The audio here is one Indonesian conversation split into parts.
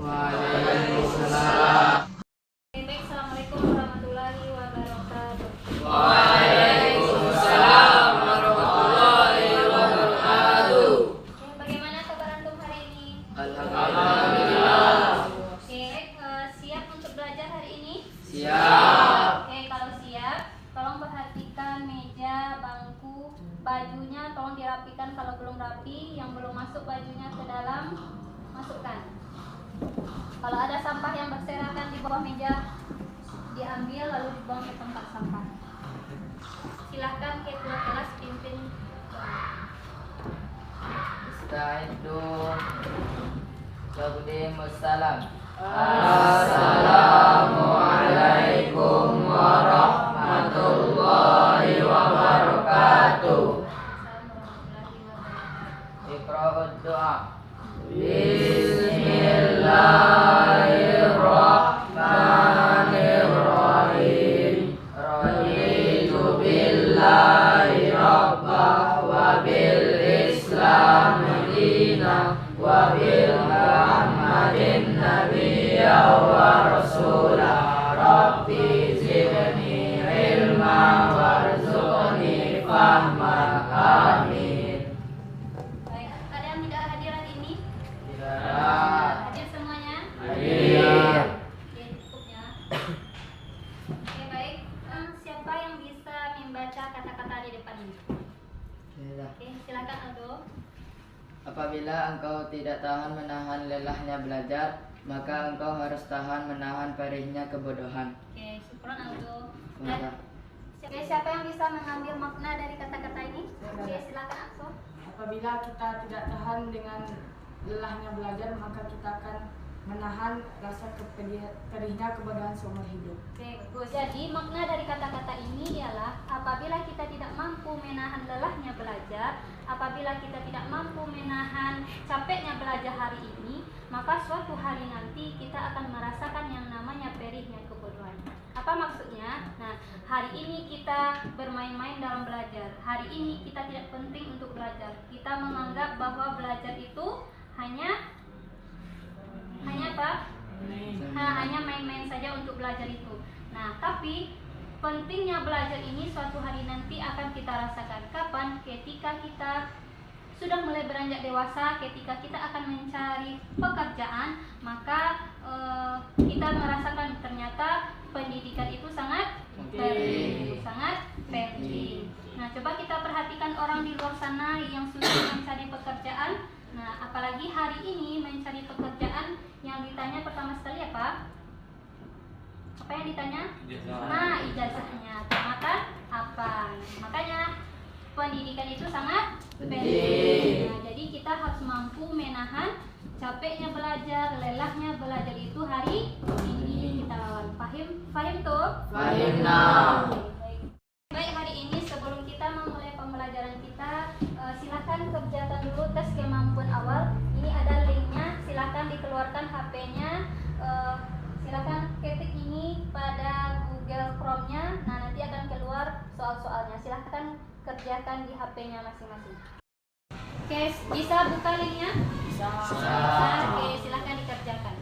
Waalaikumsalam. Baik, assalamualaikum warahmatullahi wabarakatuh. Waalaikumsalam warahmatullahi wabarakatuh. Bagaimana kabar antum hari ini? Alhamdulillah. Siap untuk belajar hari ini? Siap. Kalau siap, tolong perhatikan meja, bangku, bajunya tolong dirapikan kalau belum rapi. Yang belum masuk bajunya ke dalam, masukkan. Kalau ada sampah yang berserakan di bawah meja, diambil lalu dibuang ke tempat sampah. Silahkan ketua kelas pimpin. Istaidu. Waalaikumsalam. Assalamualaikum warahmatullahi wabarakatuh. Iqra'ud doa. Bismillahirrahmanirrahim. Raditu billahi rabbah wa bil islam dina wa bil muhammadin nabiyya wa rasulah. Rabbi zidni ilma warzuqni fahma. Amin. Baik, ada yang tidak hadir hari ini? Tidak. Hadir semuanya? Hadir. Oke, cukup ya. Oke, baik. Siapa yang bisa membaca kata-kata di depan ini? Oke, silakan Aldo. Apabila engkau tidak tahan menahan lelahnya belajar, maka engkau harus tahan menahan perihnya kebodohan. Oke, syukron Aldo. Maka Oke, siapa yang bisa mengambil makna dari kata-kata ini? Oke, silakan Akso. Apabila kita tidak tahan dengan lelahnya belajar, maka kita akan menahan rasa perihnya kebodohan seumur hidup. Oke, bagus. Jadi makna dari kata-kata ini ialah apabila kita tidak mampu menahan lelahnya belajar, apabila kita tidak mampu menahan capeknya belajar hari ini, maka suatu hari nanti kita akan merasakan yang namanya perihnya kebodohan. Apa maksudnya? Nah, hari ini kita bermain-main dalam belajar. Hari ini kita tidak penting untuk belajar. Kita menganggap bahwa belajar itu hanya apa? Hanya main-main saja untuk belajar itu. Nah, tapi pentingnya belajar ini suatu hari nanti akan kita rasakan. Kapan? Ketika kita sudah mulai beranjak dewasa, ketika kita akan mencari pekerjaan, maka kita merasakan ternyata pendidikan itu sangat penting, sangat penting. Nah, coba kita perhatikan orang di luar sana yang sudah mencari pekerjaan. Nah, apalagi hari ini mencari pekerjaan yang ditanya pertama sekali apa? Apa yang ditanya? Nah, ijazahnya. Tamatan apa? Makanya pendidikan itu sangat penting. Nah, jadi kita harus mampu menahan capeknya belajar, lelahnya belajar itu hari ini kita lawan. Paham tuh? Fahim now. Baik, hari ini sebelum kita memulai pembelajaran kita, silakan kerjakan dulu tes kemampuan awal. Ini ada linknya, silakan dikeluarkan HP-nya, silakan ketik ini pada Google Chrome-nya. Nah, nanti akan keluar soal-soalnya. Silakan kerjakan di HP-nya masing-masing. Oke, bisa buka linknya? Bisa. Oke, silakan dikerjakan.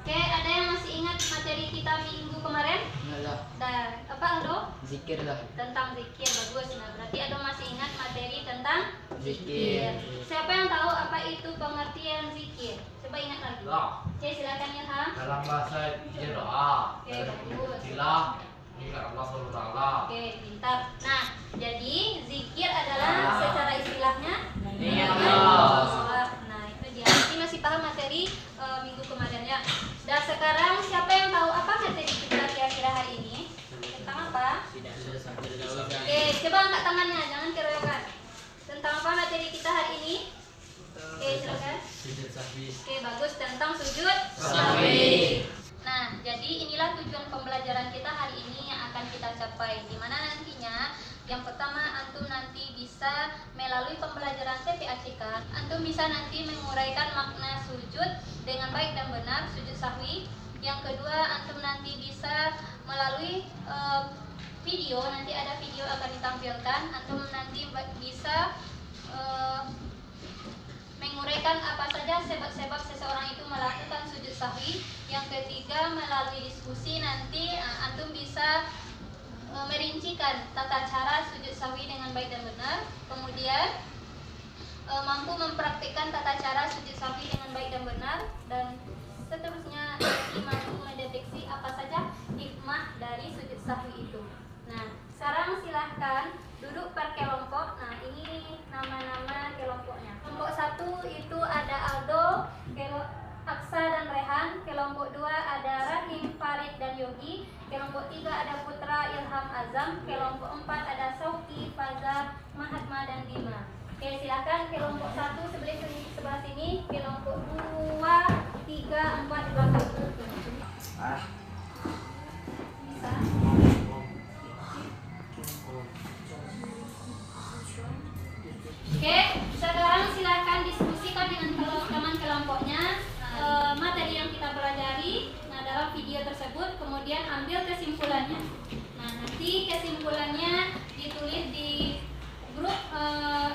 Oke, ada yang masih ingat materi kita minggu kemarin? Enggak. Dan apa Aldo? Zikir lah. Tentang zikir, bagus. Nah, berarti Aldo masih ingat materi tentang Zikir. Siapa yang tahu apa itu pengertian zikir? Coba ingat lagi. Oke, silakan Ilham. Dalam bahasa zikir doa, Oke, bagus. istilah ingat Allah SWT. Oke, pintar. Nah, jadi zikir adalah secara istilahnya Ingat Allah. Nah, itu dia. Ini masih paham materi minggu kemarin ya. Dan sekarang siapa yang tahu apa materi kita kira-kira hari ini? Tentang apa? Oke, coba angkat tangannya, jangan keroyokan. Tentang apa materi kita hari ini? Oke, silakan. Oke, bagus, tentang sujud sahwi. Nah, jadi inilah tujuan pembelajaran kita hari ini yang akan kita capai. Di mana nantinya yang pertama antum nanti bisa melalui pembelajaran TPACK, antum bisa nanti menguraikan makna sujud dengan baik dan benar, sujud sahwi. Yang kedua, antum nanti bisa melalui video, nanti ada video akan ditampilkan. Antum nanti bisa menguraikan apa saja sebab-sebab seseorang itu melakukan sujud sahwi. Yang ketiga, melalui diskusi nanti antum bisa merincikan tata cara sujud sahwi dengan baik dan benar. Kemudian mampu mempraktikkan tata cara sujud sahwi dengan baik dan benar, dan seterusnya nanti mampu mendeteksi apa saja hikmah dari sujud sahwi itu. Nah, sekarang silahkan duduk per kelompok. Nah, ini nama-nama kelompoknya. Kelompok 1 itu ada Aldo, Aksa dan Rehan. Kelompok 2 ada Rahim, Farid dan Yogi. Kelompok 3 ada Putra, Ilham, Azam. Kelompok 4 ada Sauki, Fazar, Mahatma dan Dima. Oke, silakan kelompok 1 sebelah sini, kelompok 2, 3, 4 di belakang. Bisa. Oke, sekarang silakan diskusikan dengan teman kelompoknya materi yang kita pelajari dalam video tersebut, kemudian ambil kesimpulannya. Nah, nanti kesimpulannya ditulis di grup,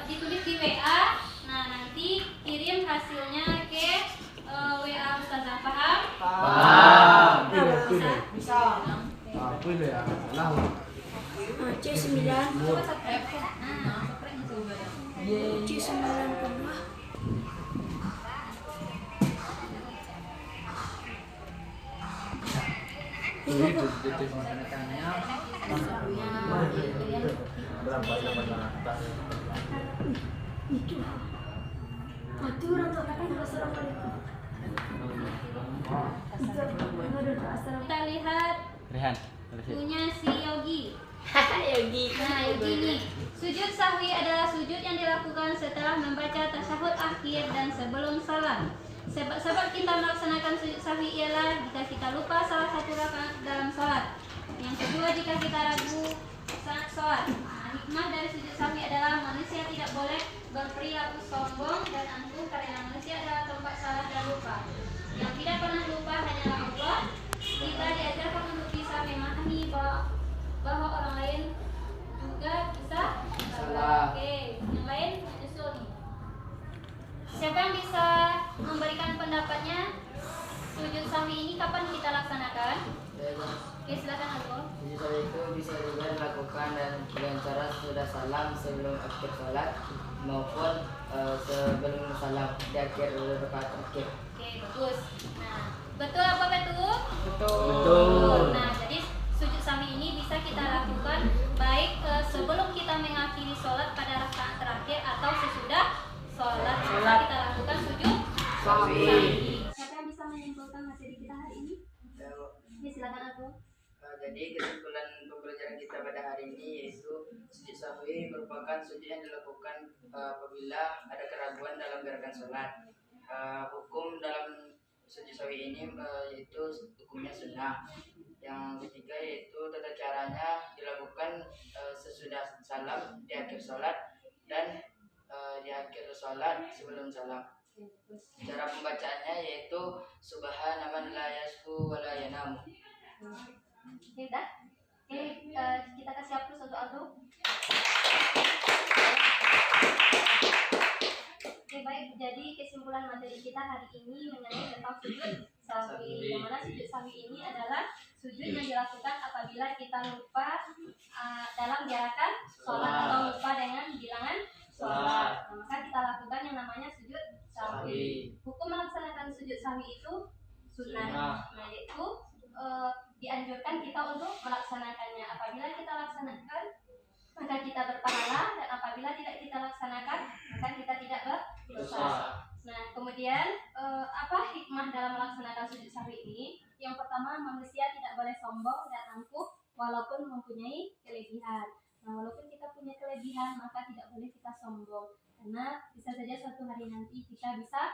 ditulis di WA. Nah, nanti kirim hasilnya ke WA Ustazah. Paham? Paham. Bisa. Apa ini ya? Salah. C9 Coba subscribe. C9 kedua Ini detik menekannya. Berapa atas? itu aturan untuk makan assalamualaikum Kita lihat Rehan. punya si Yogi. Yogi Nah, Yogi nih. Sujud sahwi adalah sujud yang dilakukan setelah membaca tasyahud akhir dan sebelum salam. Sebab kita melaksanakan sujud sahwi ialah jika kita lupa salah satu rakaat dalam sholat. Yang kedua, jika kita ragu saat sholat. Nah, hikmah dari sujud sahwi adalah manusia tidak boleh berperilaku sombong dan angkuh karena manusia adalah tempat salah dan lupa. Yang tidak pernah lupa hanyalah Allah. Kita diajarkan untuk bisa memahami bahwa orang lain juga bisa salah. Oke, yang lain nyusul nih. Siapa yang bisa memberikan pendapatnya? Sujud sahwi ini kapan kita laksanakan? Oke, silakan Alko. Sujud sahwi itu bisa juga dilakukan dengan cara sudah salam sebelum akhir sholat maupun sebelum salam di akhir rakaat akhir. Oke, bagus. Nah, betul apa betul? Betul. Nah, jadi sujud sahwi ini bisa kita lakukan baik sebelum kita mengakhiri sholat pada rakaat terakhir atau sesudah sholat. Bisa kita lakukan sujud Sahwi. Siapa yang bisa menyimpulkan materi kita hari ini? Ya, silakan aku. Jadi kesimpulan pembelajaran kita pada hari ini yaitu sujud sahwi merupakan sujud yang dilakukan apabila ada keraguan dalam gerakan sholat. Hukum dalam sujud sahwi ini yaitu hukumnya sunnah. Yang ketiga yaitu tata caranya dilakukan sesudah salam di akhir sholat dan di akhir sholat sebelum salam. Cara pembacaannya yaitu subhana man la yasfu wa la yanamu. Oke, udah? Oke, kita kasih hapus untuk Aldo. Oke, baik. Jadi kesimpulan materi kita hari ini mengenai tentang sujud sahwi. Yang mana sujud sahwi ini adalah sujud yang dilakukan apabila kita lupa dalam gerakan sholat atau lupa dengan bilangan sholat. Nah, maka kita lakukan yang namanya sujud sahwi. Hukum melaksanakan sujud sahwi itu sunnah. Nah, yaitu dianjurkan kita untuk melaksanakannya. Apabila kita laksanakan, maka kita berpahala, dan apabila tidak kita laksanakan, maka kita tidak berdosa. Nah, kemudian apa hikmah dalam melaksanakan sujud sahwi ini? Yang pertama, manusia tidak boleh sombong dan angkuh walaupun mempunyai kelebihan. Nah, walaupun kita punya kelebihan, maka tidak boleh kita sombong, karena bisa saja suatu hari nanti kita bisa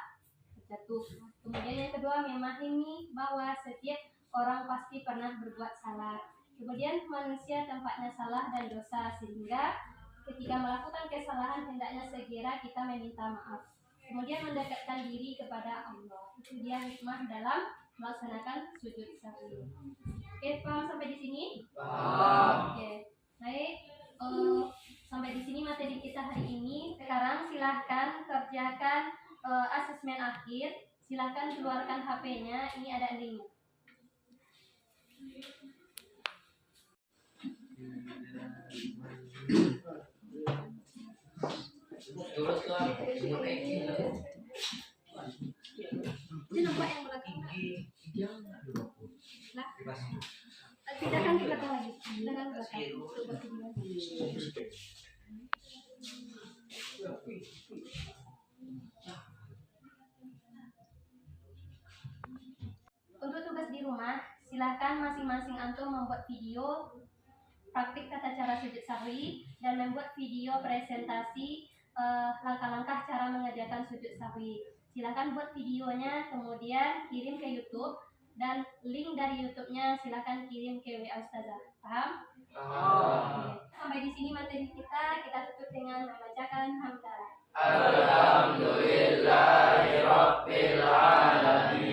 terjatuh. Nah, kemudian yang kedua, memahami bahwa setiap orang pasti pernah berbuat salah. Kemudian manusia tempatnya salah dan dosa, sehingga ketika melakukan kesalahan hendaknya segera kita meminta maaf. Kemudian mendekatkan diri kepada Allah. Itu dia hikmah dalam melaksanakan sujud sahwi. Oke, paham sampai di sini? Paham. Oke, baik. Sampai di sini materi kita hari ini. Sekarang silahkan kerjakan asesmen akhir. Silahkan keluarkan HP-nya. Ini ada linknya. Terus lah, umur kayak gini. Ini nampak yang belakang. Nah, pindahkan ke belakang lagi. Pindahkan ke belakang. Coba video. Untuk tugas di rumah, silahkan masing-masing antum membuat video praktik tata cara sujud sahwi dan membuat video presentasi langkah-langkah cara mengerjakan sujud sahwi. Silahkan buat videonya, kemudian kirim ke YouTube, dan link dari YouTube-nya silahkan kirim ke WA Ustazah. Paham? Paham. Sampai di sini materi kita tutup dengan membacakan hamdalah. Alhamdulillahirabbil alamin.